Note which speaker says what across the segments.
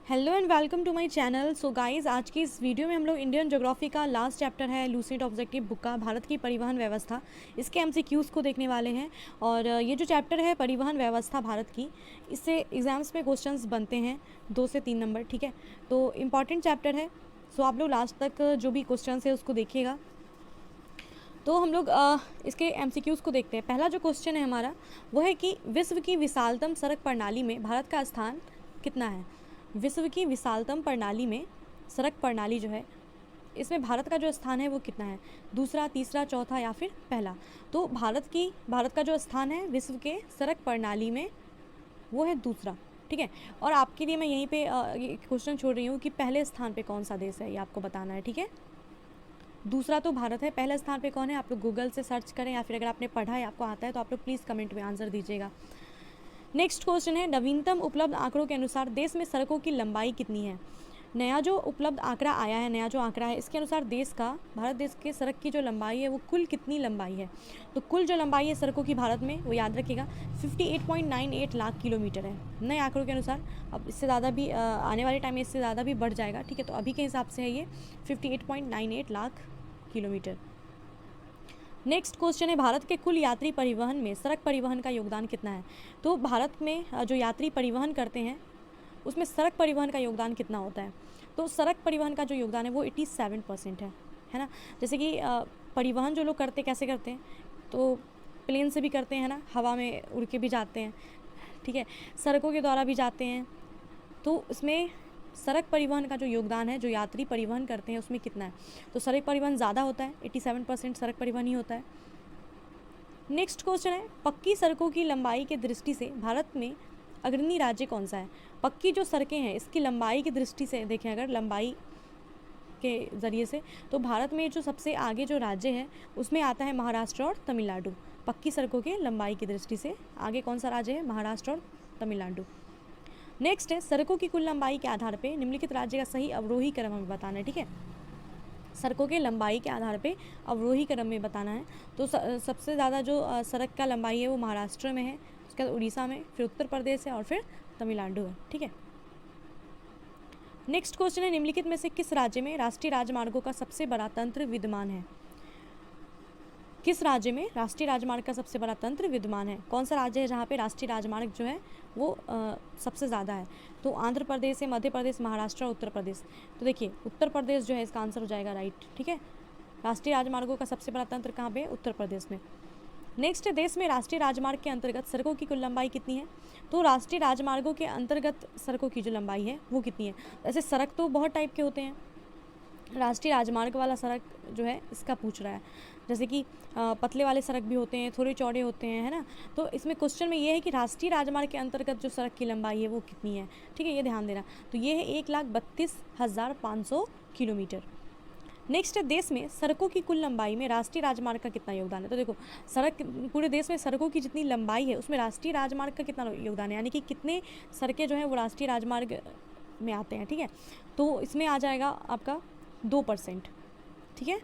Speaker 1: Hello and welcome to my channel. So guys, आज की इस वीडियो में हम लोग इंडियन ज्योग्राफी का लास्ट चैप्टर है लूसेंट ऑब्जेक्टिव बुक का, भारत की परिवहन व्यवस्था, इसके एमसीक्यूज़ को देखने वाले हैं। और ये जो चैप्टर है परिवहन व्यवस्था भारत की, इससे एग्जाम्स में क्वेश्चंस बनते हैं 2 से 3 नंबर। ठीक है, तो इम्पॉर्टेंट चैप्टर है। सो आप लोग लास्ट तक जो भी क्वेश्चंस है उसको देखिएगा। तो हम लोग इसके एमसीक्यूज़ को देखते हैं। पहला जो क्वेश्चन है हमारा वो है कि विश्व की विशालतम सड़क प्रणाली में भारत का स्थान कितना है। विश्व की विशालतम प्रणाली में सड़क प्रणाली जो है, इसमें भारत का जो स्थान है वो कितना है, दूसरा, तीसरा, चौथा या फिर पहला। तो भारत का जो स्थान है विश्व के सड़क प्रणाली में वो है दूसरा। ठीक है, और आपके लिए मैं यहीं पे क्वेश्चन छोड़ रही हूँ कि पहले स्थान पे कौन सा देश है, ये आपको बताना है। ठीक है, दूसरा तो भारत है, पहले स्थान पे कौन है आप लोग गूगल से सर्च करें, या फिर अगर आपने पढ़ा है आपको आता है तो आप लोग प्लीज़ कमेंट में आंसर दीजिएगा। नेक्स्ट क्वेश्चन है, नवीनतम उपलब्ध आंकड़ों के अनुसार देश में सड़कों की लंबाई कितनी है। नया जो उपलब्ध आंकड़ा आया है, नया जो आंकड़ा है, इसके अनुसार भारत देश के सड़क की जो लंबाई है वो कुल कितनी लंबाई है। तो कुल जो लंबाई है सड़कों की भारत में, वो याद रखिएगा 58.98 लाख किलोमीटर है नए आंकड़ों के अनुसार। अब इससे ज़्यादा भी आने वाले टाइम में इससे ज़्यादा भी बढ़ जाएगा। ठीक है, तो अभी के हिसाब से है ये 58.98 लाख किलोमीटर। नेक्स्ट क्वेश्चन है, भारत के कुल यात्री परिवहन में सड़क परिवहन का योगदान कितना है। तो भारत में जो यात्री परिवहन करते हैं उसमें सड़क परिवहन का योगदान कितना होता है। तो सड़क परिवहन का जो योगदान है वो 87% है ना। जैसे कि परिवहन जो लोग करते कैसे करते हैं, तो प्लेन से भी करते हैं ना, हवा में उड़ के भी जाते हैं। ठीक है, सड़कों के द्वारा भी जाते हैं। तो इसमें सड़क परिवहन का जो योगदान है, जो यात्री परिवहन करते हैं उसमें कितना है, तो सड़क परिवहन ज़्यादा होता है, 87% सड़क परिवहन ही होता है। नेक्स्ट क्वेश्चन है, पक्की सड़कों की लंबाई के दृष्टि से भारत में अग्रणी राज्य कौन सा है। पक्की जो सड़कें हैं इसकी लंबाई की दृष्टि से देखें, अगर लंबाई के ज़रिए से, तो भारत में जो सबसे आगे जो राज्य है उसमें आता है महाराष्ट्र और तमिलनाडु। पक्की सड़कों के लंबाई की दृष्टि से आगे कौन सा राज्य है, महाराष्ट्र और तमिलनाडु। नेक्स्ट है, सड़कों की कुल लंबाई के आधार पे निम्नलिखित राज्य का सही अवरोही क्रम हमें बताना है। ठीक है, सड़कों के लंबाई के आधार पे अवरोही क्रम में बताना है। तो सबसे ज़्यादा जो सड़क का लंबाई है वो महाराष्ट्र में है, उसके बाद उड़ीसा में, फिर उत्तर प्रदेश है और फिर तमिलनाडु है। ठीक है, नेक्स्ट क्वेश्चन है, निम्नलिखित में से किस राज्य में राष्ट्रीय राजमार्गों का सबसे बड़ा तंत्र विद्यमान है। किस राज्य में राष्ट्रीय राजमार्ग का सबसे बड़ा तंत्र विद्यमान है, कौन सा राज्य है जहाँ पे राष्ट्रीय राजमार्ग जो है वो सबसे ज़्यादा है। तो आंध्र प्रदेश है, मध्य प्रदेश, महाराष्ट्र और उत्तर प्रदेश। तो देखिए उत्तर प्रदेश जो है इसका आंसर हो जाएगा राइट। ठीक है, राष्ट्रीय राजमार्गों का सबसे बड़ा तंत्र कहाँ पे, उत्तर प्रदेश में। नेक्स्ट है, देश में राष्ट्रीय राजमार्ग के अंतर्गत सड़कों की कुल लंबाई कितनी है। तो राष्ट्रीय राजमार्गों के अंतर्गत सड़कों की जो लंबाई है वो कितनी है। वैसे सड़क तो बहुत टाइप के होते हैं, राष्ट्रीय राजमार्ग वाला सड़क जो है इसका पूछ रहा है। जैसे कि पतले वाले सड़क भी होते हैं, थोड़े चौड़े होते हैं, है ना। तो इसमें क्वेश्चन में ये है कि राष्ट्रीय राजमार्ग के अंतर्गत जो सड़क की लंबाई है वो कितनी है। ठीक है, ये ध्यान देना। तो ये है 1,32,500 किलोमीटर। नेक्स्ट है, देश में सड़कों की कुल लंबाई में राष्ट्रीय राजमार्ग का कितना योगदान है। तो देखो पूरे देश में सड़कों की जितनी लंबाई है उसमें राष्ट्रीय राजमार्ग का कितना योगदान है, यानी कि कितने सड़कें जो है वो राष्ट्रीय राजमार्ग में आते हैं। ठीक है, तो इसमें आ जाएगा आपका 2%। ठीक है,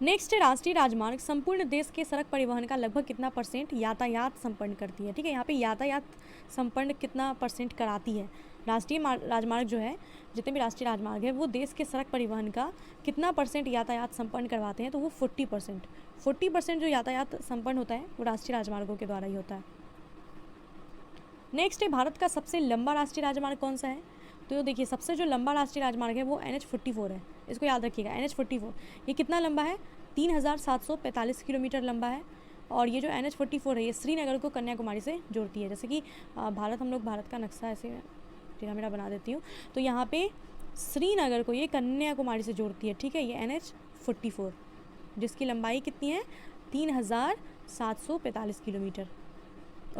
Speaker 1: नेक्स्ट है, राष्ट्रीय राजमार्ग संपूर्ण देश के सड़क परिवहन का लगभग कितना परसेंट यातायात संपन्न करती है। ठीक है, यहाँ पे यातायात संपन्न कितना परसेंट कराती है। राष्ट्रीय राजमार्ग जो है, जितने भी राष्ट्रीय राजमार्ग है वो देश के सड़क परिवहन का कितना परसेंट यातायात संपन्न करवाते हैं, तो वो 40% जो यातायात संपन्न होता है वो राष्ट्रीय राजमार्गों के द्वारा ही होता है। नेक्स्ट है, भारत का सबसे लंबा राष्ट्रीय राजमार्ग कौन सा है। तो देखिए सबसे जो लंबा राष्ट्रीय राजमार्ग है वो NH44 है, इसको याद रखिएगा। NH44 ये कितना लंबा है, 3,745 किलोमीटर लंबा है। और ये जो NH44 है ये श्रीनगर को कन्याकुमारी से जोड़ती है। जैसे कि भारत का नक्शा ऐसे टेढ़ा मेढ़ा बना देती हूँ, तो यहाँ पे श्रीनगर को ये कन्याकुमारी से जोड़ती है। ठीक है, ये NH44 जिसकी लंबाई कितनी है, 3,745 किलोमीटर।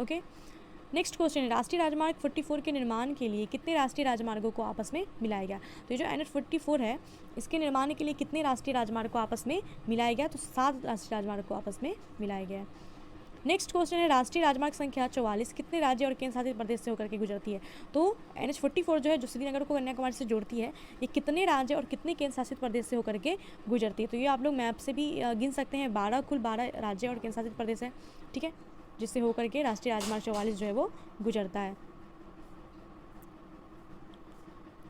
Speaker 1: ओके, नेक्स्ट क्वेश्चन है, राष्ट्रीय राजमार्ग 44 के निर्माण के लिए कितने राष्ट्रीय राजमार्गों को आपस में मिलाया गया। तो ये जो NH44 है इसके निर्माण के लिए कितने राष्ट्रीय राजमार्ग को आपस में मिलाया गया, तो 7 राष्ट्रीय राजमार्ग को आपस में मिलाया गया। नेक्स्ट क्वेश्चन है, राष्ट्रीय राजमार्ग संख्या 44 कितने राज्य और केंद्र शासित प्रदेश से होकर के गुजरती है। तो NH44 जो है जो श्रीनगर को कन्याकुमारी से जोड़ती है, ये कितने राज्य और कितने केंद्र शासित प्रदेश से होकर के गुजरती है। तो ये आप लोग मैप से भी गिन सकते हैं, 12 राज्य और केंद्र शासित प्रदेश है। ठीक है, जिससे होकर के राष्ट्रीय राजमार्ग 44 जो है वो गुजरता है।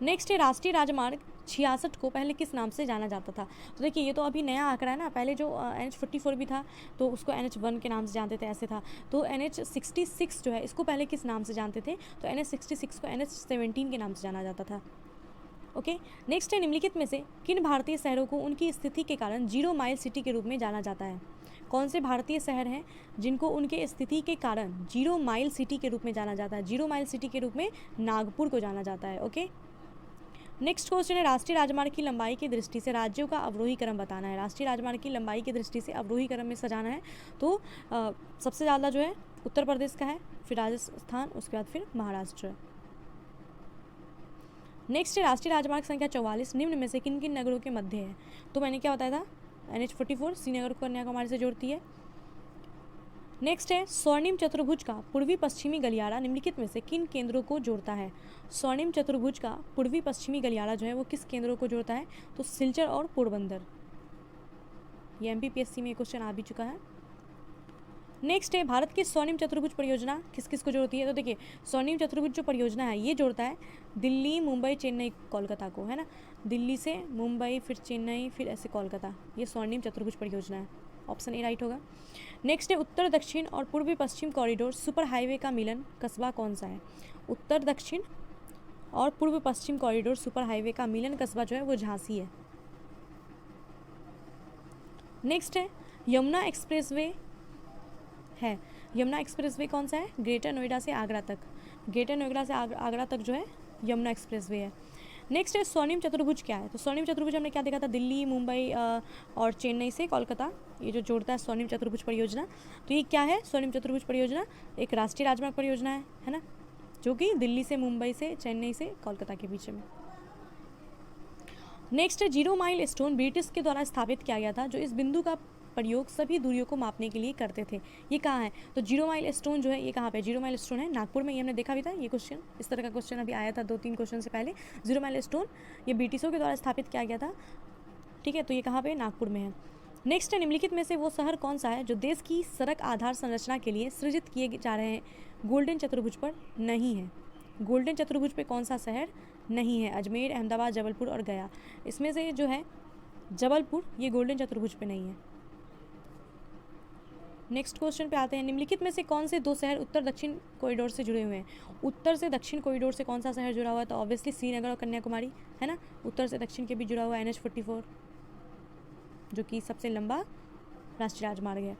Speaker 1: नेक्स्ट है राष्ट्रीय राजमार्ग 66 को पहले किस नाम से जाना जाता था। तो देखिए ये तो अभी नया आंकड़ा है ना, पहले जो NH44 भी था तो उसको NH1 के नाम से जानते थे, ऐसे था। तो NH66 जो है इसको पहले किस नाम से जानते थे, तो NH66 को NH17 के नाम से जाना जाता था। ओके, नेक्स्ट है निम्नलिखित में से किन भारतीय शहरों को उनकी स्थिति के कारण 0 माइल सिटी के रूप में जाना जाता है। कौन से भारतीय शहर हैं जिनको उनके स्थिति के कारण 0 माइल सिटी के रूप में जाना जाता है। 0 माइल सिटी के रूप में नागपुर को जाना जाता है। ओके, नेक्स्ट क्वेश्चन है राष्ट्रीय राजमार्ग की लंबाई की दृष्टि से राज्यों का अवरोही क्रम बताना है। राष्ट्रीय राजमार्ग की लंबाई की दृष्टि से अवरोही क्रम में सजाना है। तो सबसे ज़्यादा जो है उत्तर प्रदेश का है, फिर राजस्थान, उसके बाद फिर महाराष्ट्र। नेक्स्ट है राष्ट्रीय राजमार्ग संख्या 44 निम्न में से किन किन नगरों के मध्य है। तो मैंने क्या बताया था, NH44 श्रीनगर को कन्याकुमारी से जोड़ती है। नेक्स्ट है स्वर्णिम चतुर्भुज का पूर्वी पश्चिमी गलियारा निम्नलिखित में से किन केंद्रों को जोड़ता है। स्वर्णिम चतुर्भुज का पूर्वी पश्चिमी गलियारा जो है वो किस केंद्रों को जोड़ता है, तो सिलचर और पोरबंदर। ये MPPSC में क्वेश्चन आ भी चुका है। नेक्स्ट है भारत की स्वर्णिम चतुर्भुज परियोजना किस किस को जोड़ती है। तो देखिए स्वर्णिम चतुर्भुज जो परियोजना है ये जोड़ता है दिल्ली, मुंबई, चेन्नई, कोलकाता को, है ना। दिल्ली से मुंबई, फिर चेन्नई, फिर ऐसे कोलकाता, ये स्वर्णिम चतुर्भुज परियोजना है। ऑप्शन ए राइट होगा। नेक्स्ट है उत्तर दक्षिण और पूर्वी पश्चिम कॉरिडोर सुपर हाईवे का मिलन कस्बा कौन सा है। उत्तर दक्षिण और पूर्व पश्चिम कॉरिडोर सुपर हाईवे का मिलन कस्बा जो है वो झांसी है। नेक्स्ट है यमुना एक्सप्रेसवे है। यमुना एक्सप्रेसवे कौन सा है, ग्रेटर नोएडा से आगरा तक। ग्रेटर नोएडा से आगरा तक जो है यमुना एक्सप्रेसवे है। नेक्स्ट है स्वर्णिम चतुर्भुज क्या है। तो स्वर्णिम चतुर्भुज हमने क्या देखा था, दिल्ली, मुंबई और चेन्नई से कोलकाता, ये जो जोड़ता है स्वर्णिम चतुर्भुज परियोजना। तो ये क्या है, स्वर्णिम चतुर्भुज परियोजना एक राष्ट्रीय राजमार्ग परियोजना है ना, जो कि दिल्ली से, मुंबई से, चेन्नई से कोलकाता के बीच में। नेक्स्ट है 0 माइल स्टोन ब्रिटिश के द्वारा स्थापित किया गया था, जो इस बिंदु का प्रयोग सभी दूरियों को मापने के लिए करते थे। ये कहाँ है, तो 0 माइल स्टोन जो है ये कहाँ पे, 0 माइल स्टोन है नागपुर में। ये हमने देखा भी था, ये क्वेश्चन इस तरह का क्वेश्चन अभी आया था 2-3 क्वेश्चन से पहले। 0 माइल स्टोन ये ब्रिटिशों के द्वारा स्थापित किया गया था, ठीक है। तो ये कहाँ पे, नागपुर में है। नेक्स्ट है निम्नलिखित में से वो शहर कौन सा है जो देश की सड़क आधार संरचना के लिए सृजित किए जा रहे हैं गोल्डन चतुर्भुज पर नहीं है। गोल्डन चतुर्भुज पे कौन सा शहर नहीं है, अजमेर, अहमदाबाद, जबलपुर और गया। इसमें से जो है जबलपुर ये गोल्डन चतुर्भुज पे नहीं है। नेक्स्ट क्वेश्चन पे आते हैं, निम्नलिखित में से कौन से 2 शहर उत्तर दक्षिण कॉरिडोर से जुड़े हुए हैं। उत्तर से दक्षिण कॉरिडोर से कौन सा शहर जुड़ा हुआ है, तो ऑब्वियसली श्रीनगर और कन्याकुमारी, है ना। उत्तर से दक्षिण के बीच जुड़ा हुआ है NH44 जो कि सबसे लंबा राष्ट्रीय राजमार्ग है।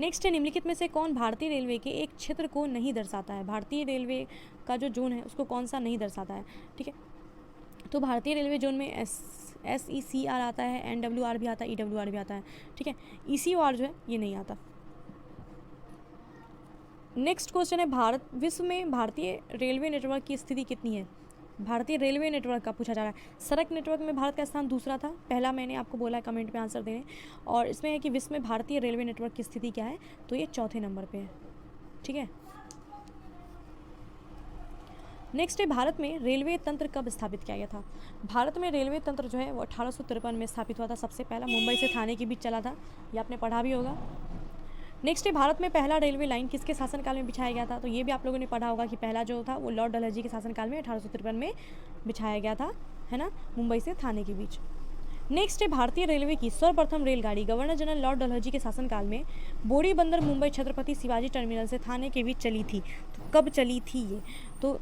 Speaker 1: नेक्स्ट है निम्नलिखित में से कौन भारतीय रेलवे के एक क्षेत्र को नहीं दर्शाता है। भारतीय रेलवे का जो जोन है उसको कौन सा नहीं दर्शाता है, ठीक है। तो भारतीय रेलवे जोन में SECR आता है, NWR भी आता है, EWR भी आता है, ठीक है। ECOR जो है ये नहीं आता। नेक्स्ट क्वेश्चन है विश्व में भारतीय रेलवे नेटवर्क की स्थिति कितनी है। भारतीय रेलवे नेटवर्क का पूछा जा रहा है। सड़क नेटवर्क में भारत का स्थान दूसरा था, पहला मैंने आपको बोला है कमेंट में आंसर देने। और इसमें है कि विश्व में भारतीय रेलवे नेटवर्क की स्थिति क्या है, तो ये चौथे नंबर पे है, ठीक है। नेक्स्ट है भारत में रेलवे तंत्र कब स्थापित किया गया था। भारत में रेलवे तंत्र जो है वो 1853 में स्थापित हुआ था, सबसे पहला मुंबई से थाने के बीच चला था, ये आपने पढ़ा भी होगा। नेक्स्ट है भारत में पहला रेलवे लाइन किसके शासनकाल में बिछाया गया था। तो ये भी आप लोगों ने पढ़ा होगा कि पहला जो था वो लॉर्ड डलहौजी के शासनकाल में 1853 में बिछाया गया था, है ना, मुंबई से थाने के बीच। नेक्स्ट है भारतीय रेलवे की सर्वप्रथम रेलगाड़ी गवर्नर जनरल लॉर्ड डलहौजी के शासनकाल में बोरी बंदर मुंबई छत्रपति शिवाजी टर्मिनल से थाने के बीच चली थी। तो कब चली थी ये, तो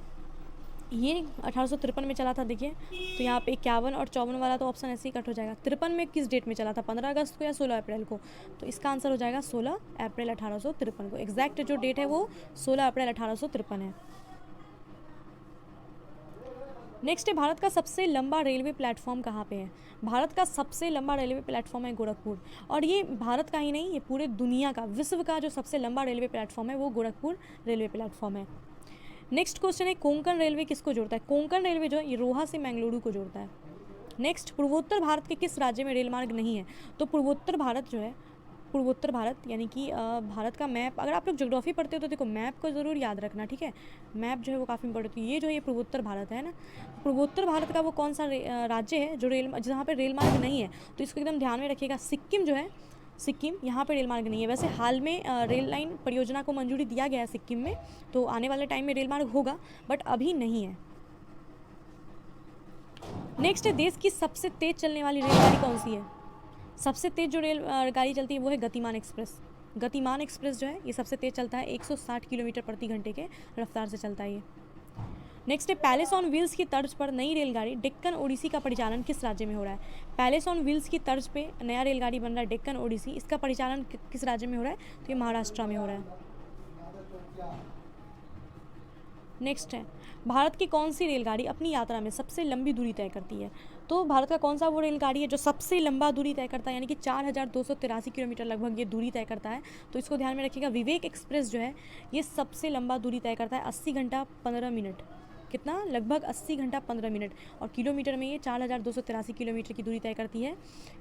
Speaker 1: ये 1853 में चला था। देखिए तो यहाँ पे 51 और 54 वाला तो ऑप्शन ऐसे ही कट हो जाएगा। 53 में किस डेट में चला था, 15 अगस्त को या 16 अप्रैल को, तो इसका आंसर हो जाएगा 16 अप्रैल 1853 को। एग्जैक्ट जो डेट है वो 16 अप्रैल 1853 है। नेक्स्ट है भारत का सबसे लंबा रेलवे प्लेटफॉर्म कहाँ पे है। भारत का सबसे लंबा रेलवे प्लेटफॉर्म है गोरखपुर, और ये भारत का ही नहीं, ये पूरे दुनिया का, विश्व का जो सबसे लंबा रेलवे प्लेटफॉर्म है वो गोरखपुर रेलवे प्लेटफॉर्म है। नेक्स्ट क्वेश्चन है कोंकण रेलवे किसको जोड़ता है। कोंकण रेलवे जो है ये रोहा से मैंगलुरु को जोड़ता है। नेक्स्ट पूर्वोत्तर भारत के किस राज्य में रेल मार्ग नहीं है। तो पूर्वोत्तर भारत जो है, पूर्वोत्तर भारत यानी कि भारत का मैप, अगर आप लोग ज्योग्राफी पढ़ते हो तो देखो मैप को ज़रूर याद रखना, ठीक है। मैप जो है वो काफ़ी इंपॉर्टेंट है। ये जो ये पूर्वोत्तर भारत है ना, पूर्वोत्तर भारत का वो कौन सा राज्य है जो जहाँ पर रेल मार्ग नहीं है, तो इसको एकदम ध्यान में रखिएगा। सिक्किम जो है, सिक्किम यहाँ पे रेल मार्ग नहीं है। वैसे हाल में रेल लाइन परियोजना को मंजूरी दिया गया है सिक्किम में, तो आने वाले टाइम में रेल मार्ग होगा, बट अभी नहीं है। नेक्स्ट है, देश की सबसे तेज चलने वाली रेलगाड़ी कौन सी है? सबसे तेज जो रेल गाड़ी चलती है वो है गतिमान एक्सप्रेस। गतिमान एक्सप्रेस जो है ये सबसे तेज चलता है, 160 किलोमीटर प्रति घंटे के रफ्तार से चलता है ये। नेक्स्ट है, पैलेस ऑन व्हील्स की तर्ज पर नई रेलगाड़ी डेक्कन ओडिसी का परिचालन किस राज्य में हो रहा है? पैलेस ऑन व्हील्स की तर्ज पे नया रेलगाड़ी बन रहा है डेक्कन ओडिसी, इसका परिचालन किस राज्य में हो रहा है? तो ये महाराष्ट्र में हो रहा है। नेक्स्ट है, भारत की कौन सी रेलगाड़ी अपनी यात्रा में सबसे लंबी दूरी तय करती है? तो भारत का कौन सा वो रेलगाड़ी है जो सबसे लंबा दूरी तय करता है, यानी कि 4283 किलोमीटर लगभग ये दूरी तय करता है। तो इसको ध्यान में रखिएगा। विवेक एक्सप्रेस जो है ये सबसे लंबा दूरी तय करता है, 80 घंटा 15 मिनट। कितना? लगभग 80 घंटा 15 मिनट, और किलोमीटर में ये 4283 किलोमीटर की दूरी तय करती है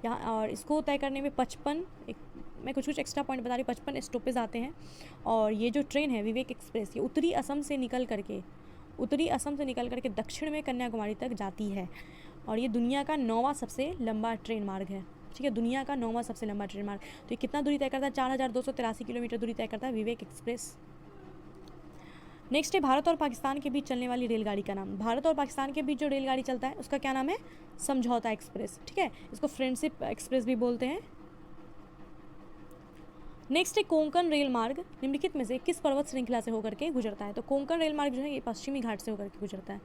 Speaker 1: यहाँ। और इसको तय करने में 55 मैं कुछ एक्स्ट्रा पॉइंट बता रही हूँ, 55 स्टॉपेज आते हैं। और ये जो ट्रेन है विवेक एक्सप्रेस, ये उत्तरी असम से निकल करके दक्षिण में कन्याकुमारी तक जाती है, और ये दुनिया का 9वां सबसे लंबा ट्रेन मार्ग है। ठीक है, दुनिया का 9वां सबसे लंबा ट्रेन मार्ग। तो ये कितना दूरी तय करता है? 4283 किलोमीटर दूरी तय करता है विवेक एक्सप्रेस। नेक्स्ट है, भारत और पाकिस्तान के बीच चलने वाली रेलगाड़ी का नाम। भारत और पाकिस्तान के बीच जो रेलगाड़ी चलता है उसका क्या नाम है? समझौता एक्सप्रेस। ठीक है, इसको फ्रेंडशिप एक्सप्रेस भी बोलते हैं। नेक्स्ट है, कोंकण रेल मार्ग निम्नलिखित में से किस पर्वत श्रृंखला से होकर के गुजरता है? तो कोंकण रेल मार्ग जो है ये पश्चिमी घाट से होकर के गुजरता है।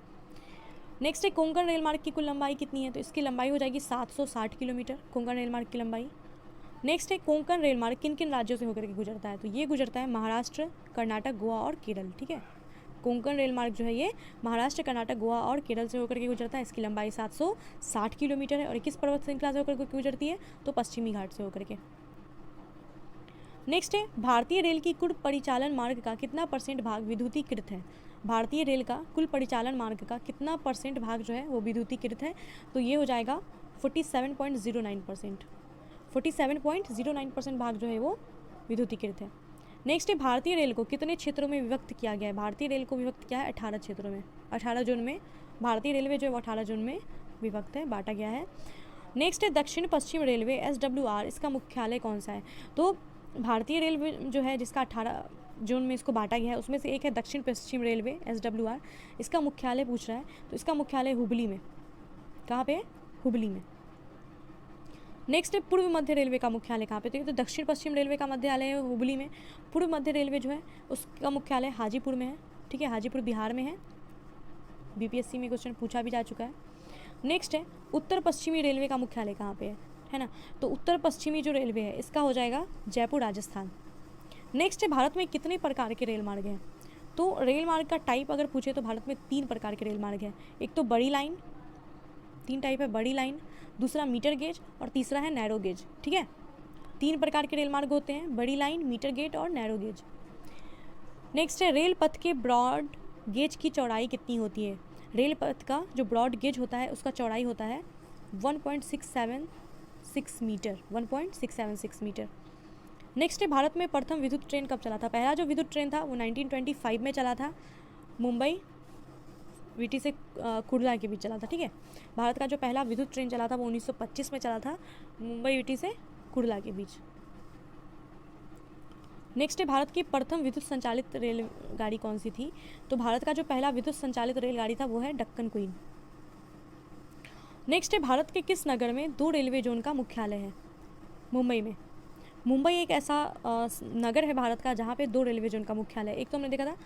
Speaker 1: नेक्स्ट है, कोंकण रेल मार्ग की कुल लंबाई कितनी है? तो इसकी लंबाई हो जाएगी 760 किलोमीटर, कोंकण रेल मार्ग की लंबाई। नेक्स्ट है, कोंकण रेल मार्ग किन किन राज्यों से होकर के गुजरता है? तो ये गुजरता है महाराष्ट्र, कर्नाटक, गोवा और केरल। ठीक है, कोंकण रेल मार्ग जो है ये महाराष्ट्र, कर्नाटक, गोवा और केरल से होकर के गुजरता है। इसकी लंबाई 760 किलोमीटर है, और किस पर्वत श्रृंखला से होकर के गुजरती है? तो पश्चिमी घाट से होकर के। नेक्स्ट है, भारतीय रेल की कुल परिचालन मार्ग का कितना परसेंट भाग विद्युतीकृत है? भारतीय रेल का कुल परिचालन मार्ग का कितना परसेंट भाग जो है वो विद्युतीकृत है? तो ये हो जाएगा 47.09%। 47.09% भाग जो है वो विद्युतीकृत है। नेक्स्ट है, भारतीय रेल को कितने क्षेत्रों में विभक्त किया गया है? भारतीय रेल को विभक्त किया है 18 क्षेत्रों में, 18 जोन में। भारतीय रेलवे जो है वो 18 जोन में विभक्त है, बांटा गया है। नेक्स्ट है, दक्षिण पश्चिम रेलवे SWR, इसका मुख्यालय कौन सा है? तो भारतीय रेलवे जो है जिसका 18 जोन में इसको बांटा गया है उसमें से एक है दक्षिण पश्चिम रेलवे SWR। इसका मुख्यालय पूछ रहा है, तो इसका मुख्यालय हुबली में। कहाँ पे? हुबली में। नेक्स्ट है, पूर्व मध्य रेलवे का मुख्यालय कहाँ पे? तो ये तो दक्षिण पश्चिम रेलवे का मुख्यालय है हुबली में। पूर्व मध्य रेलवे जो है उसका मुख्यालय हाजीपुर में है। ठीक है, हाजीपुर बिहार में है। BPSC में क्वेश्चन पूछा भी जा चुका है। नेक्स्ट है, उत्तर पश्चिमी रेलवे का मुख्यालय कहाँ पे है ना? तो उत्तर पश्चिमी जो रेलवे है इसका हो जाएगा जयपुर, राजस्थान। नेक्स्ट है, भारत में कितने प्रकार के रेल मार्ग हैं? तो रेल मार्ग का टाइप अगर पूछे तो भारत में 3 प्रकार के रेल मार्ग हैं। एक तो बड़ी लाइन, 3 टाइप है, बड़ी लाइन, दूसरा मीटर गेज और तीसरा है नैरो गेज। ठीक है, 3 प्रकार के रेल मार्ग होते हैं, बड़ी लाइन, मीटर गेज और नैरो गेज। नेक्स्ट है, रेल पथ के ब्रॉड गेज की चौड़ाई कितनी होती है? रेल पथ का जो ब्रॉड गेज होता है उसका चौड़ाई होता है 1.676 मीटर, 1.676 मीटर। नेक्स्ट है, भारत में प्रथम विद्युत ट्रेन कब चला था? पहला जो विद्युत ट्रेन था वो 1925 में चला था, मुंबई वीटी से कुर्ला के बीच चला था। ठीक है, भारत का जो पहला विद्युत ट्रेन चला था वो 1925 में चला था, मुंबई वीटी से कुर्ला के बीच। नेक्स्ट है, भारत की प्रथम विद्युत संचालित रेलगाड़ी कौन सी थी? तो भारत का जो पहला विद्युत संचालित रेलगाड़ी था वो है डेक्कन क्वीन। नेक्स्ट है, भारत के किस नगर में 2 रेलवे जोन का मुख्यालय है? मुंबई में। मुंबई एक ऐसा नगर है भारत का जहाँ पे 2 रेलवे जोन का मुख्यालय है। एक तो हमने देखा था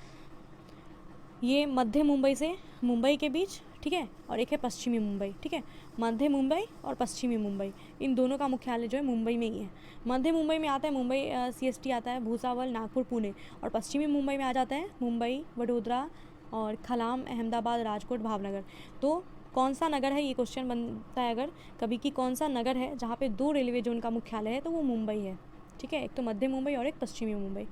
Speaker 1: ये मध्य मुंबई से मुंबई के बीच, ठीक है, और एक है पश्चिमी मुंबई। ठीक है, मध्य मुंबई और पश्चिमी मुंबई, इन दोनों का मुख्यालय जो है मुंबई में ही है। मध्य मुंबई में आता है मुंबई CST आता है, भूसावल, नागपुर, पुणे, और पश्चिमी मुंबई में आ जाता है मुंबई, वडोदरा और खलाम, अहमदाबाद, राजकोट, भावनगर। तो कौन सा नगर है, ये क्वेश्चन बनता है अगर कभी कि कौन सा नगर है जहाँ पे 2 रेलवे जोन का मुख्यालय है, तो वो मुंबई है। ठीक है, एक तो मध्य मुंबई और एक पश्चिमी मुंबई।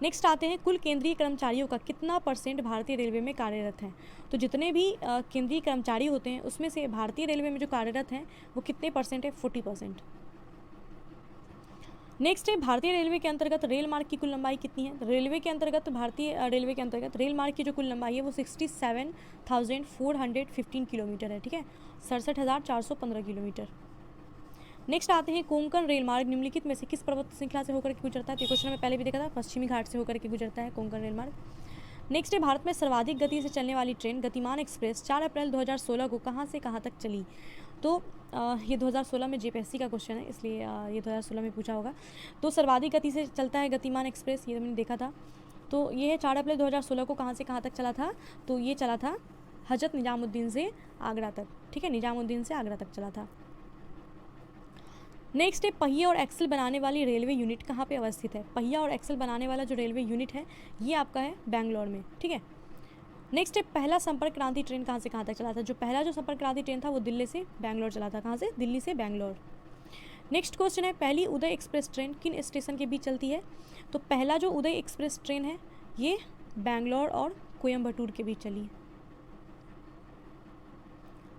Speaker 1: नेक्स्ट आते हैं, कुल केंद्रीय कर्मचारियों का कितना % भारतीय रेलवे में कार्यरत हैं? तो जितने भी केंद्रीय कर्मचारी होते हैं उसमें से भारतीय रेलवे में जो कार्यरत हैं वो कितने % है? 40%। नेक्स्ट है, भारतीय रेलवे के अंतर्गत रेल मार्ग की कुल लंबाई कितनी है? रेलवे के अंतर्गत भारतीय रेलवे के अंतर्गत रेल मार्ग की जो कुल लंबाई है वो 67,415 किलोमीटर है। ठीक है, 67,415 किलोमीटर। नेक्स्ट आते हैं, कोंकण रेल मार्ग निम्नलिखित में से किस पर्वत श्रृंखला से होकर के गुजरता है? तो क्वेश्चन में पहले भी देखा था, पश्चिमी घाट से होकर के गुजरता है कोंकण रेल मार्ग। नेक्स्ट है भारत में सर्वाधिक गति से चलने वाली ट्रेन गतिमान एक्सप्रेस 4 अप्रैल 2016 को कहाँ से कहाँ तक चली। तो ये 2016 में जेपीएससी का क्वेश्चन है, इसलिए ये 2016 में पूछा होगा। तो सर्वाधिक गति से चलता है गतिमान एक्सप्रेस, ये मैंने देखा था। तो ये है 4 अप्रैल 2016 को कहाँ से कहाँ तक चला था, तो ये चला था हजरत निजामुद्दीन से आगरा तक, ठीक है, निजामुद्दीन से आगरा तक चला था। नेक्स्ट है पहिए और एक्सल बनाने वाली रेलवे यूनिट कहाँ पे अवस्थित है। पहिया और एक्सल बनाने वाला जो रेलवे यूनिट है ये आपका है बेंगलोर में, ठीक है। नेक्स्ट है पहला संपर्क क्रांति ट्रेन कहाँ से कहाँ तक चला था। जो पहला जो संपर्क क्रांति ट्रेन था वो दिल्ली से बेंगलोर चला था। कहाँ से, दिल्ली से बेंगलोर। नेक्स्ट क्वेश्चन है पहली उदय एक्सप्रेस ट्रेन किन स्टेशन के बीच चलती है। तो पहला जो उदय एक्सप्रेस ट्रेन है ये बेंगलोर और कोयम्बटूर के बीच चली है।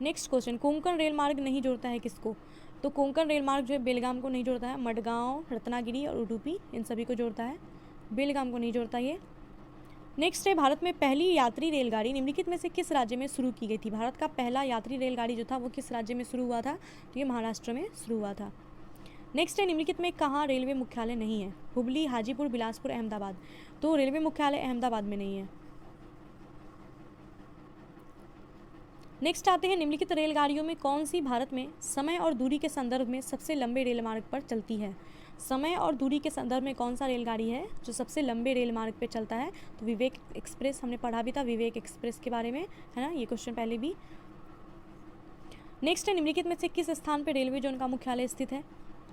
Speaker 1: नेक्स्ट क्वेश्चन कोंकण रेल मार्ग नहीं जोड़ता है किसको। तो कोंकण रेल मार्ग जो है बेलगाम को नहीं जोड़ता है, मडगांव, रत्नागिरी और उडुपी इन सभी को जोड़ता है, बेलगाम को नहीं जोड़ता ये। नेक्स्ट है भारत में पहली यात्री रेलगाड़ी निम्नलिखित में से किस राज्य में शुरू की गई थी। भारत का पहला यात्री रेलगाड़ी जो था वो किस राज्य में शुरू हुआ था, तो ये महाराष्ट्र में शुरू हुआ था। नेक्स्ट है निम्नलिखित में कहाँ रेलवे मुख्यालय नहीं है। हुबली, हाजीपुर, बिलासपुर, अहमदाबाद। तो रेलवे मुख्यालय अहमदाबाद में नहीं है। नेक्स्ट आते हैं निम्नलिखित रेलगाड़ियों में कौन सी भारत में समय और दूरी के संदर्भ में सबसे लंबे रेल मार्ग पर चलती है। समय और दूरी के संदर्भ में कौन सा रेलगाड़ी है जो सबसे लंबे रेल मार्ग पे चलता है। तो विवेक एक्सप्रेस, हमने पढ़ा भी था विवेक एक्सप्रेस के बारे में, है ना, ये क्वेश्चन पहले भी। नेक्स्ट है निम्नलिखित में से किस स्थान पर रेलवे जोन का मुख्यालय स्थित है।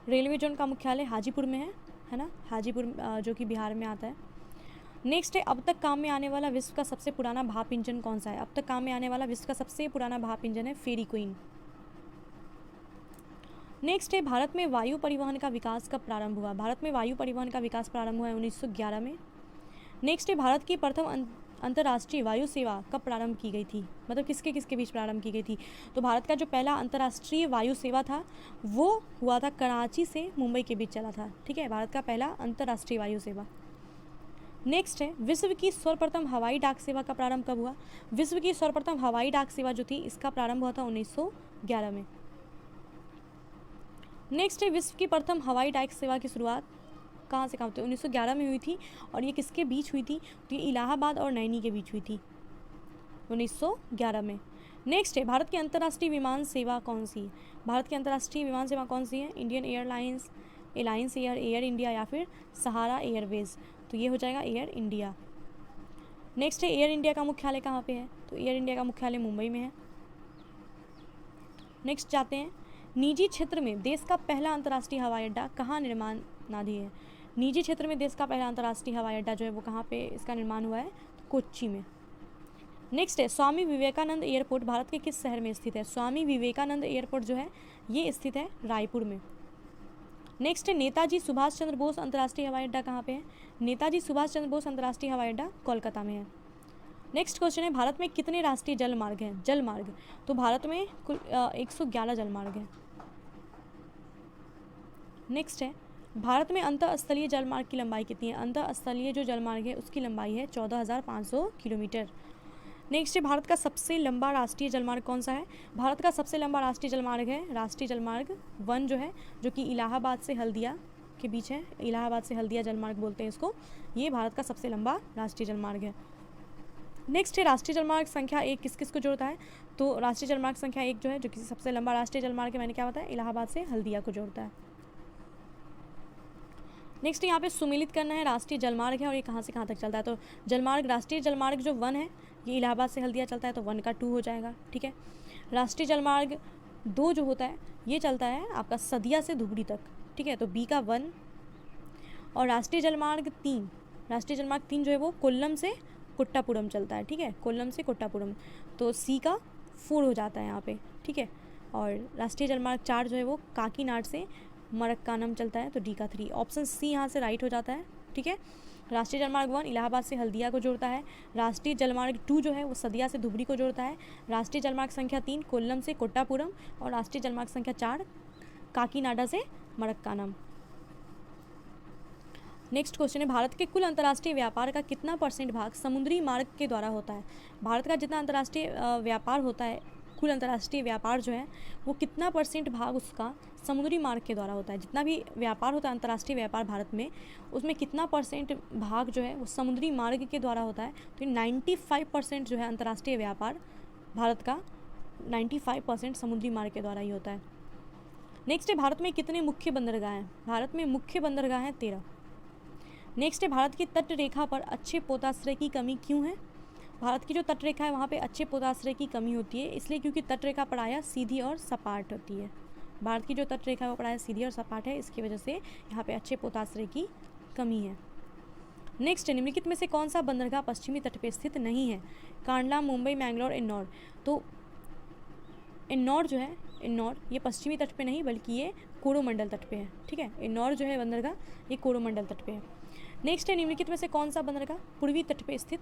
Speaker 1: रेलवे जोन का मुख्यालय हाजीपुर में है ना, हाजीपुर जो कि बिहार में आता है। नेक्स्ट है अब तक काम में आने वाला विश्व का सबसे पुराना भाप इंजन कौन सा है। अब तक काम में आने वाला विश्व का सबसे पुराना भाप इंजन है फेरी क्वीन। नेक्स्ट है भारत में वायु परिवहन का विकास कब प्रारंभ हुआ। भारत में वायु परिवहन का विकास प्रारंभ हुआ है 1911 में। नेक्स्ट है भारत की प्रथम अंतर्राष्ट्रीय वायु सेवा कब प्रारंभ की गई थी, मतलब किसके किसके बीच प्रारंभ की गई थी। तो भारत का जो पहला अंतर्राष्ट्रीय वायु सेवा था वो हुआ था कराची से मुंबई के बीच चला था, ठीक है, भारत का पहला अंतर्राष्ट्रीय वायु सेवा। नेक्स्ट है विश्व की सर्वप्रथम हवाई डाक सेवा का प्रारंभ कब हुआ। विश्व की सर्वप्रथम हवाई डाक सेवा जो थी इसका प्रारंभ हुआ था 1911 में। नेक्स्ट है विश्व की प्रथम हवाई डाक सेवा की शुरुआत कहाँ से कहाँ हुई, 1911 में हुई थी। और ये किसके बीच हुई थी, तो ये इलाहाबाद और नैनी के बीच हुई थी 1911 में। नेक्स्ट है भारत की अंतर्राष्ट्रीय विमान सेवा कौन सी है। भारत की अंतर्राष्ट्रीय विमान सेवा कौन सी है, Indian Airlines, Alliance Air, Air India या फिर सहारा एयरवेज। तो ये हो जाएगा एयर इंडिया। नेक्स्ट है एयर इंडिया का मुख्यालय कहाँ पे है। तो एयर इंडिया का मुख्यालय मुंबई में है। नेक्स्ट जाते हैं निजी क्षेत्र में देश का पहला अंतर्राष्ट्रीय हवाई अड्डा कहाँ निर्माणाधीन है। निजी क्षेत्र में देश का पहला अंतर्राष्ट्रीय हवाई अड्डा जो है वो कहाँ पे इसका निर्माण हुआ है, तो कोच्चि में। नेक्स्ट है स्वामी विवेकानंद एयरपोर्ट भारत के किस शहर में स्थित है। स्वामी विवेकानंद एयरपोर्ट जो है ये स्थित है रायपुर में। नेक्स्ट है नेताजी सुभाष चंद्र बोस अंतर्राष्ट्रीय हवाई अड्डा कहाँ पे है। नेताजी सुभाष चंद्र बोस अंतर्राष्ट्रीय हवाई अड्डा कोलकाता में है। नेक्स्ट क्वेश्चन है भारत में कितने राष्ट्रीय जल मार्ग हैं। जल मार्ग, तो भारत में कुल 111 जल मार्ग हैं। नेक्स्ट है भारत में अंतःस्थलीय जल मार्ग की लंबाई कितनी है। अंतःस्थलीय जो जल मार्ग है उसकी लंबाई है 14,500 किलोमीटर। नेक्स्ट है भारत का सबसे लंबा राष्ट्रीय जलमार्ग कौन सा है। भारत का सबसे लंबा राष्ट्रीय जलमार्ग है राष्ट्रीय जलमार्ग 1 जो है, जो कि इलाहाबाद से हल्दिया के बीच है। इलाहाबाद से हल्दिया जलमार्ग बोलते हैं इसको। ये भारत का सबसे लंबा राष्ट्रीय जलमार्ग है। नेक्स्ट है राष्ट्रीय जलमार्ग संख्या 1 किस किस को जोड़ता है। तो राष्ट्रीय जलमार्ग संख्या 1 जो है, जो कि सबसे लंबा राष्ट्रीय जलमार्ग है, मैंने क्या बताया, इलाहाबाद से हल्दिया को जोड़ता है। नेक्स्ट यहाँ पे सुमेलित करना है राष्ट्रीय जलमार्ग है और ये कहाँ से कहाँ तक चलता है। तो जलमार्ग, राष्ट्रीय जलमार्ग जो 1 है ये इलाहाबाद से हल्दिया चलता है, तो 1 का 2 हो जाएगा, ठीक है। राष्ट्रीय जलमार्ग 2 जो होता है ये चलता है आपका सदिया से धुबरी तक, ठीक है, तो बी का 1। और राष्ट्रीय जलमार्ग 3 जो है वो कोल्लम से कोट्टापुरम चलता है, ठीक है, कोल्लम से कोट्टापुरम, तो सी का 4 हो जाता है यहाँ पे, ठीक है। और राष्ट्रीय जलमार्ग 4 जो है वो काकीनाड से मरक्कानम चलता है, तो डी का 3। ऑप्शन सी यहाँ से राइट हो जाता है, ठीक है। राष्ट्रीय जलमार्ग 1 इलाहाबाद से हल्दिया को जोड़ता है। राष्ट्रीय जलमार्ग 2 जो है वो सदिया से धुबरी को जोड़ता है। राष्ट्रीय जलमार्ग संख्या 3 कोल्लम से कोट्टापुरम और राष्ट्रीय जलमार्ग संख्या 4 काकीनाडा से मरक्कानम। नेक्स्ट क्वेश्चन है भारत के कुल अंतर्राष्ट्रीय व्यापार का कितना % भाग समुद्री मार्ग के द्वारा होता है। भारत का जितना अंतर्राष्ट्रीय व्यापार होता है कुल अंतर्राष्ट्रीय व्यापार जो है वो कितना % भाग उसका समुद्री मार्ग के द्वारा होता है। जितना भी व्यापार होता है अंतर्राष्ट्रीय व्यापार भारत में, उसमें कितना % भाग जो है वो समुद्री मार्ग के द्वारा होता है। तो 95% जो है अंतर्राष्ट्रीय व्यापार भारत का 95% समुद्री मार्ग के द्वारा ही होता है। नेक्स्ट है भारत में कितने मुख्य बंदरगाह हैं। भारत में मुख्य बंदरगाह हैं 13। नेक्स्ट है भारत की तट रेखा पर अच्छे पोताश्रय की कमी क्यों है। भारत की जो तट रेखा है वहाँ पे अच्छे पोताश्रय की कमी होती है, इसलिए क्योंकि तट रेखा प्रायः सीधी और सपाट होती है। भारत की जो तट रेखा है वो प्रायः सीधी और सपाट है, इसकी वजह से यहाँ पे अच्छे पोताश्रय की कमी है। नेक्स्ट, निम्नलिखित में से कौन सा बंदरगाह पश्चिमी तट पे स्थित नहीं है। कांडला, मुंबई, मैंगलोर, एन्नौर। तो एन्नौर जो है, एन्नौर ये पश्चिमी तट पे नहीं बल्कि ये कोरोमंडल तट पे है। ठीक है, एन्नौर जो है बंदरगाह ये कोरोमंडल तट पे है। नेक्स्ट है, निम्नलिखित में से कौन सा बंदरगाह पूर्वी तट पे स्थित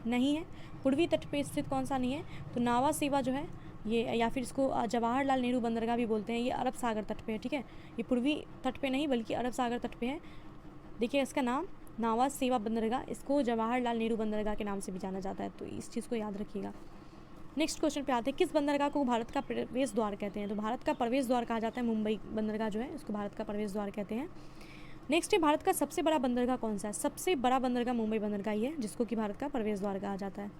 Speaker 1: नहीं है। पूर्वी तट पे स्थित कौन सा नहीं है, तो नावा सेवा जो है ये, या फिर इसको जवाहरलाल नेहरू बंदरगाह भी बोलते हैं, ये अरब सागर तट पे है। ठीक है, ये पूर्वी तट पे नहीं बल्कि अरब सागर तट पे है। देखिए इसका नाम नावा सेवा बंदरगाह, इसको जवाहरलाल नेहरू बंदरगाह के नाम से भी जाना जाता है, तो इस चीज़ को याद रखिएगा। नेक्स्ट क्वेश्चन पे आते हैं, किस बंदरगाह को भारत का प्रवेश द्वार कहते हैं। तो भारत का प्रवेश द्वार कहा जाता है मुंबई बंदरगाह जो है उसको भारत का प्रवेश द्वार कहते हैं। नेक्स्ट है, भारत का सबसे बड़ा बंदरगाह कौन सा है। सबसे बड़ा बंदरगाह मुंबई बंदरगाह ही है, जिसको कि भारत का प्रवेश द्वार कहा जाता है।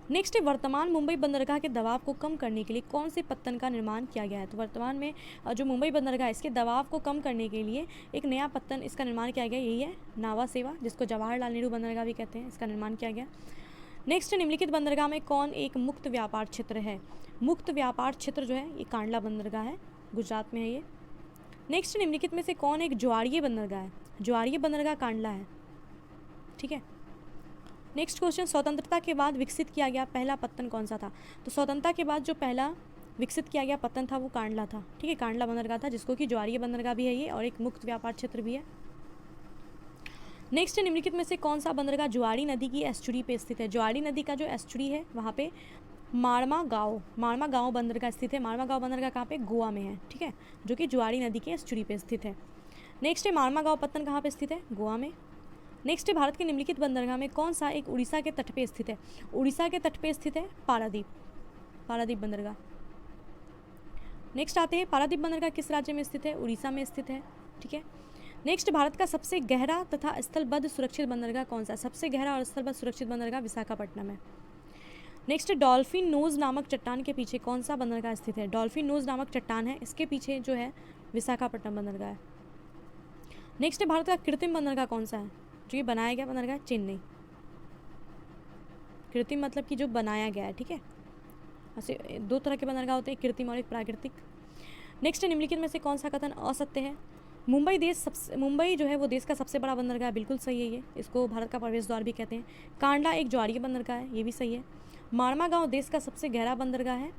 Speaker 1: नेक्स्ट है, वर्तमान मुंबई बंदरगाह के दबाव को कम करने के लिए कौन से पत्तन का निर्माण किया गया है। तो वर्तमान में जो मुंबई बंदरगाह है इसके दबाव को कम करने के लिए एक नया पत्तन इसका निर्माण किया गया, यही है नावा सेवा, जिसको जवाहरलाल नेहरू बंदरगाह भी कहते हैं, इसका निर्माण किया गया। नेक्स्ट, निम्नलिखित बंदरगाह में कौन एक मुक्त व्यापार क्षेत्र है। मुक्त व्यापार क्षेत्र जो है ये कांडला बंदरगाह है, गुजरात में है ये। नेक्स्ट, निम्नलिखित में से कौन एक ज्वारीय बंदरगाह है। ज्वारीय बंदरगाह कांडला है। ठीक है, नेक्स्ट क्वेश्चन, स्वतंत्रता के बाद विकसित किया गया पहला पत्तन कौन सा था। तो स्वतंत्रता के बाद जो पहला विकसित किया गया पत्तन था वो कांडला था। ठीक है, कांडला बंदरगाह था, जिसको कि ज्वारीय बंदरगाह भी है ये और एक मुक्त व्यापार क्षेत्र भी है। नेक्स्ट, निम्नलिखित में से कौन सा बंदरगाह जुआरी नदी की एस्चुरी पे स्थित है। जुआरी नदी का जो एस्चुरी है वहाँ पे मारमा गाँव बंदरगाह स्थित है। मारमा गाँव बंदरगाह कहाँ पे, गोवा में है। ठीक है, जो कि जुआरी नदी के एस्चुरी पे स्थित है। नेक्स्ट है, मारमा गाँव पत्तन कहाँ पे स्थित है, गोवा में। नेक्स्ट है, भारत के निम्नलिखित बंदरगाह में कौन सा एक उड़ीसा के तट पे स्थित है। उड़ीसा के तट पे स्थित है पारादीप बंदरगाह। नेक्स्ट आते हैं, पारादीप बंदरगाह किस राज्य में स्थित है, उड़ीसा में स्थित है। ठीक है, नेक्स्ट, भारत का सबसे गहरा तथा स्थलबद्ध सुरक्षित बंदरगाह कौन सा है। सबसे गहरा और स्थलबद्ध सुरक्षित बंदरगाह विशाखापट्टनम है। नेक्स्ट, डॉल्फिन नोज नामक चट्टान के पीछे कौन सा बंदरगाह स्थित है। डॉल्फिन नोज नामक चट्टान है, इसके पीछे जो है विशाखापट्टनम बंदरगाह है। नेक्स्ट है, भारत का कृत्रिम बंदरगाह कौन सा है। जो ये बनाया गया बंदरगाह चेन्नई। कृत्रिम मतलब कि जो बनाया गया है। ठीक है, ऐसे दो तरह के बंदरगाह होते हैं, कृत्रिम और एक प्राकृतिक। नेक्स्ट, निम्नलिखित में से कौन सा कथन असत्य है। मुंबई जो है वो देश का सबसे बड़ा बंदरगाह है, बिल्कुल सही है ये, इसको भारत का प्रवेश द्वार भी कहते हैं। कांडला एक ज्वारीय बंदरगाह है, ये भी सही है। मारमा गाँव देश का सबसे गहरा बंदरगाह है।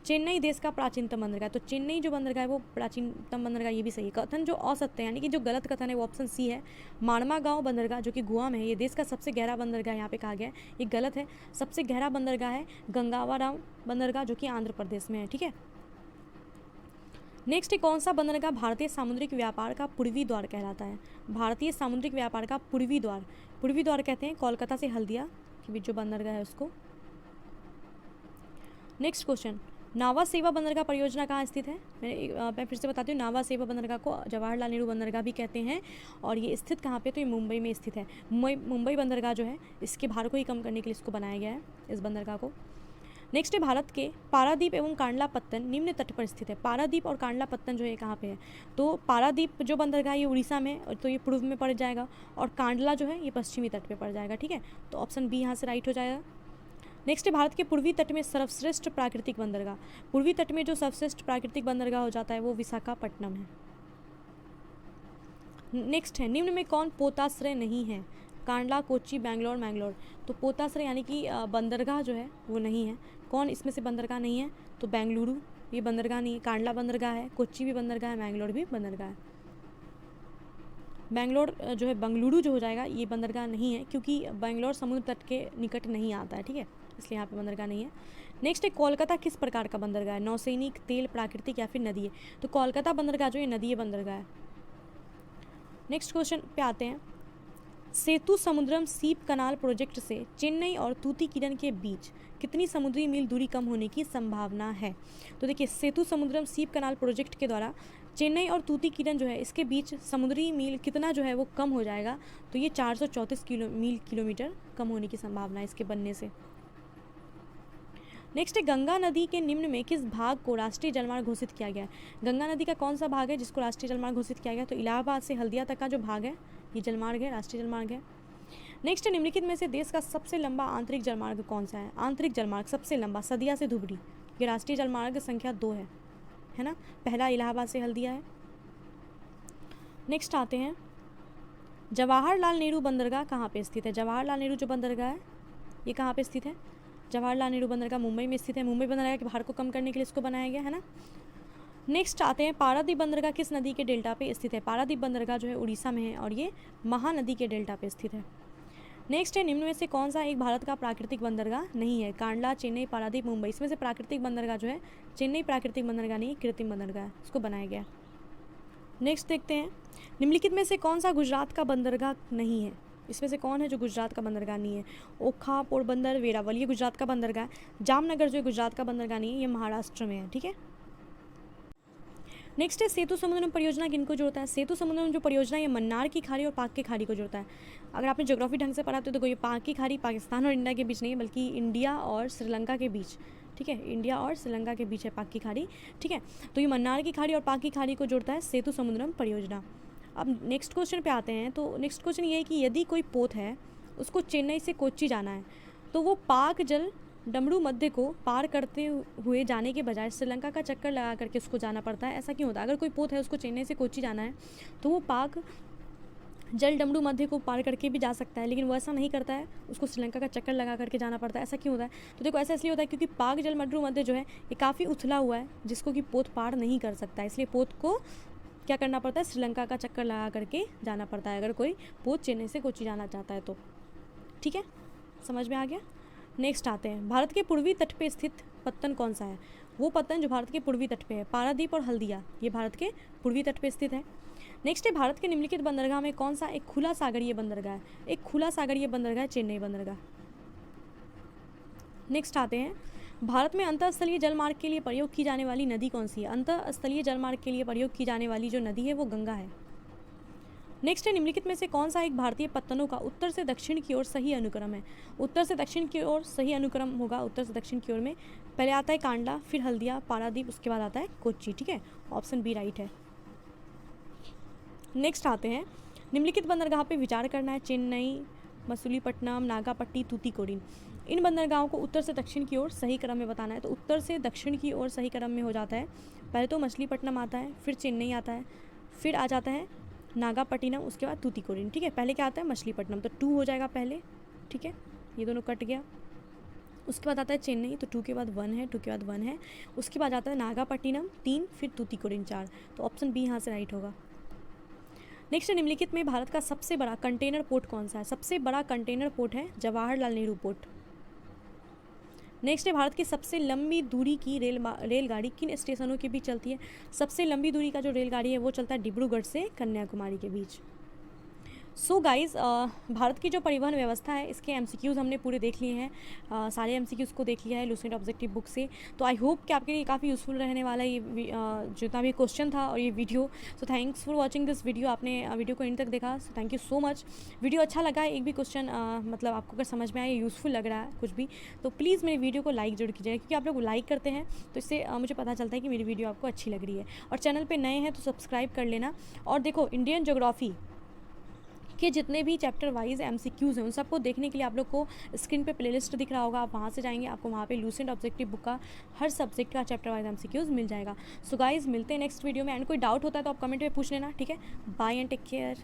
Speaker 1: चेन्नई देश का प्राचीनतम बंदरगाह है, तो चेन्नई जो बंदरगाह है वो प्राचीनतम बंदरगाह, ये भी सही है। कथन जो असत्य है यानी कि जो गलत कथन है वो ऑप्शन सी है। मारमा गाँव बंदरगाह जो कि गोवा में है, ये देश का सबसे गहरा बंदरगाह यहाँ पे कहा गया है, ये गलत है। सबसे गहरा बंदरगाह है गंगावाराम बंदरगाह जो कि आंध्र प्रदेश में है। ठीक है, नेक्स्ट, कौन सा बंदरगाह भारतीय सामुद्रिक व्यापार का पूर्वी द्वार कहलाता है। भारतीय सामुद्रिक व्यापार का पूर्वी द्वार कहते हैं कोलकाता से हल्दिया के बीच जो बंदरगाह है उसको। नेक्स्ट क्वेश्चन, नावा सेवा बंदरगाह परियोजना कहाँ स्थित है। मैं फिर से बताती हूँ, नावा सेवा बंदरगाह को जवाहरलाल नेहरू बंदरगाह भी कहते हैं और ये स्थित कहाँ पे, तो ये मुंबई में स्थित है। मुंबई बंदरगाह जो है इसके भार को ही कम करने के लिए इसको बनाया गया है, इस बंदरगाह को। नेक्स्ट है, भारत के पारादीप एवं कांडला पत्तन निम्न तट पर स्थित है। पारादीप और कांडला पत्तन जो है कहाँ पे है, तो पारादीप जो बंदरगाह ये उड़ीसा में, तो ये पूर्व में पड़ जाएगा, और कांडला जो है ये पश्चिमी तट पे पड़ जाएगा। ठीक है, तो ऑप्शन बी यहाँ से राइट हो जाएगा। नेक्स्ट है, भारत के पूर्वी तट में सर्वश्रेष्ठ प्राकृतिक बंदरगाह। पूर्वी तट में जो सर्वश्रेष्ठ प्राकृतिक बंदरगाह हो जाता है वो विशाखापट्टनम है। नेक्स्ट है, निम्न में कौन पोताश्रय नहीं है। कांडला, कोच्चि, मैंगलोर। तो पोताश्रय यानी कि बंदरगाह जो है वो नहीं है। कौन इसमें से बंदरगाह नहीं है, तो बेंगलुरु ये बंदरगाह नहीं है। कांडला बंदरगाह है, कोच्चि भी बंदरगाह है, मैंगलोर भी बंदरगाह है। बेंगलोर जो है, बेंगलुरु जो हो जाएगा ये बंदरगाह नहीं है, क्योंकि बेंगलोर समुद्र तट के निकट नहीं आता है। ठीक है, इसलिए यहाँ पे बंदरगाह नहीं है। नेक्स्ट है, कोलकाता किस प्रकार का बंदरगाह है। नौसैनिक, तेल, प्राकृतिक या फिर नदी है। तो कोलकाता बंदरगाह जो है नदी बंदरगाह है। नेक्स्ट क्वेश्चन पे आते हैं, सेतु समुद्रम सीप कनाल प्रोजेक्ट से चेन्नई और तूतीकीरन के बीच कितनी समुद्री मील दूरी कम होने की संभावना है? तो देखिए, सेतु समुद्रम सीप कनाल प्रोजेक्ट के द्वारा चेन्नई और तूतीकीरन जो है इसके बीच समुद्री मील कितना जो है वो कम हो जाएगा? तो ये 434 किलोमीटर कम होने की संभावना है इसके बनने से। नेक्स्ट है, गंगा नदी के निम्न में किस भाग को राष्ट्रीय जलमार्ग घोषित किया गया है? गंगा नदी का कौन सा भाग है जिसको राष्ट्रीय जलमार्ग घोषित किया गया? तो इलाहाबाद से हल्दिया तक का जो भाग है ये जलमार्ग है, राष्ट्रीय जलमार्ग है। नेक्स्ट, निम्नलिखित में से देश का सबसे लंबा आंतरिक जलमार्ग कौन सा है? आंतरिक जलमार्ग सबसे लंबा सदिया से धुबरी, ये राष्ट्रीय जलमार्ग संख्या 2 है ना। पहला इलाहाबाद से हल्दिया है। नेक्स्ट आते हैं, जवाहरलाल नेहरू बंदरगाह कहाँ पे स्थित है? जवाहरलाल नेहरू जो बंदरगाह है ये कहाँ पे स्थित है? जवाहरलाल नेहरू बंदरगाह मुंबई में स्थित है। मुंबई बंदरगाह के भार को कम करने के लिए इसको बनाया गया है ना। नेक्स्ट आते हैं, पारादीप बंदरगाह किस नदी के डेल्टा पे स्थित है? पारादीप बंदरगाह जो है उड़ीसा में है और ये महानदी के डेल्टा पे स्थित है। नेक्स्ट है, निम्न में से कौन सा एक भारत का प्राकृतिक बंदरगाह नहीं है? कांडला, चेन्नई, पारादीप, मुंबई। इसमें से प्राकृतिक बंदरगाह जो है चेन्नई प्राकृतिक बंदरगाह नहीं, कृत्रिम बंदरगाह है, इसको बनाया गया। नेक्स्ट देखते हैं, निम्नलिखित में से कौन सा गुजरात का बंदरगाह नहीं है? इसमें से कौन है जो गुजरात का बंदरगाह नहीं है? ओखा, पोरबंदर, वेरावल ये गुजरात का बंदरगाह है। जामनगर जो है गुजरात का बंदरगाह नहीं है, ये महाराष्ट्र में है। ठीक है। नेक्स्ट है, सेतु समुद्रम परियोजना किनको जोड़ता है? सेतु समुद्रम जो परियोजना ये मन्नार की खाड़ी और पाक की खाड़ी को जोड़ता है। अगर आपने ज्योग्राफी ढंग से पढ़ा तो देखो, ये पाक की खाड़ी पाकिस्तान और इंडिया के बीच नहीं है बल्कि इंडिया और श्रीलंका के बीच। ठीक है, इंडिया और श्रीलंका के बीच है पाक की खाड़ी। ठीक है, तो ये मन्नार की खाड़ी और पाक की खाड़ी को जोड़ता है सेतु समुद्रम परियोजना। अब नेक्स्ट क्वेश्चन पे आते हैं। तो नेक्स्ट क्वेश्चन ये है कि यदि कोई पोत है उसको चेन्नई से कोच्चि जाना है तो वो पाक जल डमरू मध्य को पार करते हुए जाने के बजाय श्रीलंका का चक्कर लगा करके उसको जाना पड़ता है। ऐसा क्यों होता है? अगर कोई पोत है उसको चेन्नई से कोच्चि जाना है तो वो पाक जल डमरू मध्य को पार करके भी जा सकता है, लेकिन वो ऐसा नहीं करता है, उसको श्रीलंका का चक्कर लगा करके जाना पड़ता है। ऐसा क्यों होता है? तो देखो, ऐसा इसलिए होता है क्योंकि पाक जल डमरू मध्य जो है ये काफ़ी उथला हुआ है जिसको कि पोत पार नहीं कर सकता है, इसलिए पोत को क्या करना पड़ता है? श्रीलंका का चक्कर लगा करके जाना पड़ता है अगर कोई पोत चेन्नई से कोच्चि जाना चाहता है तो। ठीक है, समझ में आ गया। नेक्स्ट आते हैं, भारत के पूर्वी तट पे स्थित पत्तन कौन सा है? वो पत्तन जो भारत के पूर्वी तट पे है, पारादीप और हल्दिया ये भारत के पूर्वी तट पे स्थित है। नेक्स्ट है, भारत के निम्नलिखित बंदरगाह में कौन सा एक खुला सागरीय बंदरगाह है? एक खुला सागरीय बंदरगाह है चेन्नई बंदरगाह। नेक्स्ट आते हैं, भारत में अंतःस्थलीय जलमार्ग के लिए प्रयोग की जाने वाली नदी कौन सी है? अंतःस्थलीय जलमार्ग के लिए प्रयोग की जाने वाली जो नदी है वो गंगा है। नेक्स्ट है, निम्नलिखित में से कौन सा एक भारतीय पत्तनों का उत्तर से दक्षिण की ओर सही अनुक्रम है? उत्तर से दक्षिण की ओर सही अनुक्रम होगा, उत्तर से दक्षिण की ओर में पहले आता है कांडला, फिर हल्दिया, पारादीप, उसके बाद आता है कोच्चि। ठीक है, ऑप्शन बी राइट है। नेक्स्ट आते हैं, निम्नलिखित बंदरगाह पे विचार करना है। चेन्नई, मसूलीपट्टनम, नागापट्टी, तूतीकोरिन। इन बंदरगाहों को उत्तर से दक्षिण की ओर सही क्रम में बताना है। तो उत्तर से दक्षिण की ओर सही क्रम में हो जाता है, पहले तो मछलीपट्टनम आता है, फिर चेन्नई आता है, फिर आ जाता है नागापट्टिनम, उसके बाद तूतीकोरिन। ठीक है, पहले क्या आता है? मछलीपट्टनम, तो 2 हो जाएगा पहले। ठीक है, ये दोनों कट गया। उसके बाद आता है चेन्नई, तो 2 के बाद 1 है, 2 के बाद 1 है। उसके बाद आता है नागापट्टिनम 3, फिर तूतीकोरिन 4, तो ऑप्शन बी यहाँ से राइट होगा। नेक्स्ट, निम्नलिखित में भारत का सबसे बड़ा कंटेनर पोर्ट कौन सा है? सबसे बड़ा कंटेनर पोर्ट है जवाहरलाल नेहरू पोर्ट। नेक्स्ट है, भारत की सबसे लंबी दूरी की रेलगाड़ी किन स्टेशनों के बीच चलती है? सबसे लंबी दूरी का जो रेलगाड़ी है वो चलता है डिब्रूगढ़ से कन्याकुमारी के बीच। सो गाइज़, भारत की जो परिवहन व्यवस्था है इसके एमसीक्यूज़ हमने पूरे देख लिए हैं। सारे एमसीक्यूज़ को देख लिया है लूसेंट ऑब्जेक्टिव बुक से। तो आई होप कि आपके लिए काफ़ी यूज़फुल रहने वाला ये जितना भी क्वेश्चन था और ये video. So thanks for watching this video. आपने वीडियो को इन तक देखा, so thank you so much. Video अच्छा लगा है, एक भी क्वेश्चन मतलब आपको अगर समझ में आया, यूज़फुल लग रहा है कुछ भी, तो प्लीज़ मेरी वीडियो को लाइक जरूर कीजिएगा, क्योंकि आप लोग लाइक करते हैं तो इससे मुझे पता चलता है कि मेरी वीडियो आपको अच्छी लग रही है। और चैनल पर नए हैं तो सब्सक्राइब कर लेना। और देखो, इंडियन ज्योग्राफी के जितने भी चैप्टर वाइज एमसीक्यूज़ हैं उन सबको देखने के लिए आप लोग को स्क्रीन पे प्लेलिस्ट दिख रहा होगा, आप वहाँ से जाएंगे, आपको वहाँ पे लूसेंट ऑब्जेक्टिव बुक का हर सब्जेक्ट का चैप्टर वाइज एमसीक्यूज़ मिल जाएगा। सो गाइज, मिलते हैं नेक्स्ट वीडियो में। एंड कोई डाउट होता है तो आप कमेंट में पूछ लेना। ठीक है, बाय एंड टेक केयर।